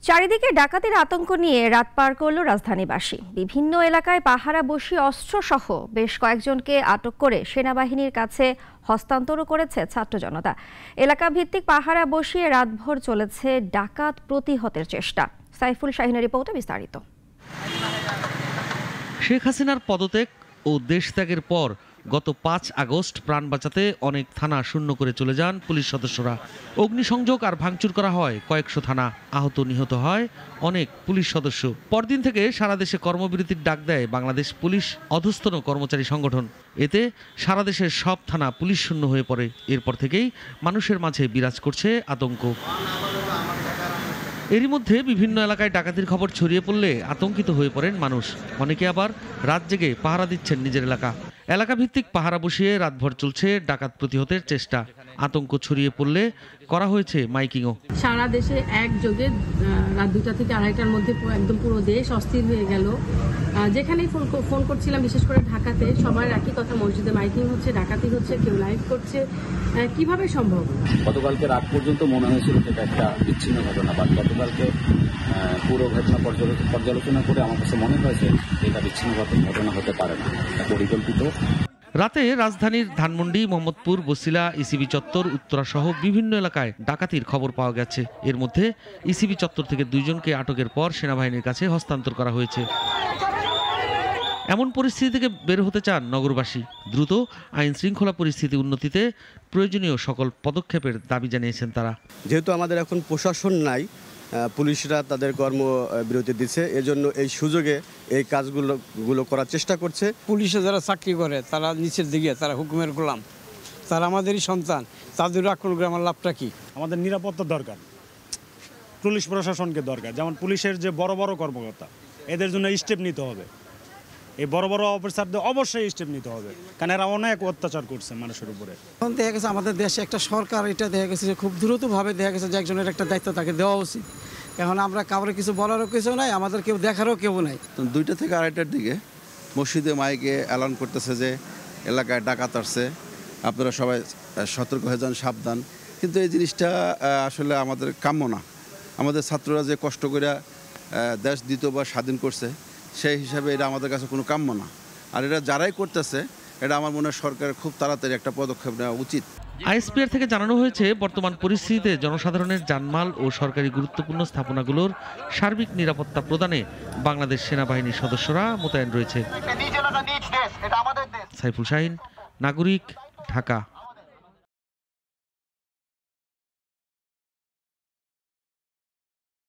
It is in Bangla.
চারিদিকে ডাকাতির আতঙ্ক নিয়ে রাত পার করল রাজধানীবাসী। বিভিন্ন এলাকায় পাহারা বসিয়ে অস্ত্রসহ বেশ কয়েকজনকে আটক করে সেনাবাহিনীর কাছে হস্তান্তর করেছে ছাত্র জনতা। এলাকা ভিত্তিক পাহারা বসিয়ে রাতভর চলেছে ডাকাত প্রতিহতের চেষ্টা। সাইফুল শাহিনের রিপোর্টে বিস্তারিত। শেখ হাসিনার পদত্যাগ ও দেশত্যাগের পর গত ৫ আগস্ট প্রাণ বাঁচাতে অনেক থানা শূন্য করে চলে যান পুলিশ সদস্যরা। অগ্নিসংযোগ আর ভাঙচুর করা হয় কয়েকশো থানা, আহত নিহত হয় অনেক পুলিশ সদস্য। পরদিন থেকে সারা দেশে কর্মবিরতির ডাক দেয় বাংলাদেশ পুলিশ অধস্তন কর্মচারী সংগঠন। এতে সারা দেশের সব থানা পুলিশ শূন্য হয়ে পড়ে। এরপর থেকেই মানুষের মাঝে বিরাজ করছে আতঙ্ক। এরই মধ্যে বিভিন্ন এলাকায় ডাকাতির খবর ছড়িয়ে পড়লে আতঙ্কিত হয়ে পড়েন মানুষ। অনেকে আবার রাত জেগে পাহারা দিচ্ছেন নিজের এলাকা ভিত্তিক পাহারা বসিয়ে রাতভর চলছে ডাকাত প্রতিহতের চেষ্টা। আতঙ্ক ছড়িয়ে পড়লে করা হয়েছে মাইকিংও। সারা দেশে একযোগে রাত 2টা থেকে 2:30টার মধ্যে একদম পুরো দেশ অস্থির হয়ে গেল। যেখানেই ফোন করছিলাম, বিশেষ করে ঢাকাতে, সবার একই কথা, মসজিদে মাইকিং হচ্ছে, ডাকাতি হচ্ছে, কেউ লাইভ করছে। কিভাবে সম্ভব? গতকালকে রাত পর্যন্ত মনে হয়েছিল এটা একটা বিচ্ছিন্ন ঘটনা, বা গতকালকে পুরো ঘটনা পর্যালোচনা করে আমার কাছে মনে হয়েছে এটা বিচ্ছিন্ন ঘটনা হতে পারে না, এটা পরিকল্পিত। রাতে রাজধানীর ধানমন্ডি, মোহাম্মদপুর, বছিলা, ইসিবি চত্বর, উত্তরা সহ বিভিন্ন এলাকায় ডাকাতির খবর পাওয়া গেছে। এর মধ্যে ইসিবি চত্বর থেকে 2 জনকে আটকের পর সেনাবাহিনীর কাছে হস্তান্তর করা হয়েছে। এমন পরিস্থিতি থেকে বের হতে চান নগরবাসী। দ্রুত আইন শৃঙ্খলা পরিস্থিতি উন্নতিতে প্রয়োজনীয় সকল পদক্ষেপের দাবি জানিয়েছেন তারা। যেহেতু আমাদের এখন প্রশাসন নাই, পুলিশরা তাদের কর্মবিরতি দিচ্ছে, এজন্য এই সুযোগে এই কাজগুলো করার চেষ্টা করছে। পুলিশে যারা চাকরি করে তারা নিচের দিকে, তারা হুকুমের গোলাম, তারা আমাদেরই সন্তান, তাদের আক্রমণ করে আমার লাভটা কি? আমাদের নিরাপত্তা দরকার, পুলিশ প্রশাসনকে দরকার। যেমন পুলিশের যে বড় বড় কর্মকর্তা, এদের জন্য স্টেপ নিতে হবে। এই বড় বড় অফিসারদের অবশ্যই স্টেপ নিতে হবে, কারণ এরা অনেক অত্যাচার করছে মানুষের উপরে। এখন দেখা গেছে আমাদের দেশে একটা সরকার, এটা দেখা গেছে যে খুব দ্রুতভাবে দেখা গেছে যে একজনের একটা দায়িত্ব তাকে দেওয়া উচিত। এখন আমরা কাউকে কিছু বলারও কিছু নাই, আমাদের কেউ দেখারও কেউ নাই। 2টা থেকে 2:30টার দিকে মসজিদে মাইকে অ্যালাউন করতেছে যে এলাকায় ডাকাত আসছে, আপনারা সবাই সতর্ক হয়ে যান, সাবধান। কিন্তু এই জিনিসটা আসলে আমাদের কাম্য না। আমাদের ছাত্ররা যে কষ্ট করে দেশ দ্বিতীয়বার স্বাধীন করছে, সেই হিসাবে এটা আমাদের কাছে কোনো কাম্য না। আর এটা যারাই করতেছে, এটা আমার মনে হয় সরকারের খুব তাড়াতাড়ি একটা পদক্ষেপ নেওয়া উচিত। আইএসপিআর থেকে জানানো হয়েছে, বর্তমান পরিস্থিতিতে জনসাধারণের জানমাল ও সরকারি গুরুত্বপূর্ণ স্থাপনাগুলোর সার্বিক নিরাপত্তা প্রদানে বাংলাদেশ সেনাবাহিনীর সদস্যরা মোতায়েন রয়েছে। সাইফুল শাহিন, নাগরিক, ঢাকা।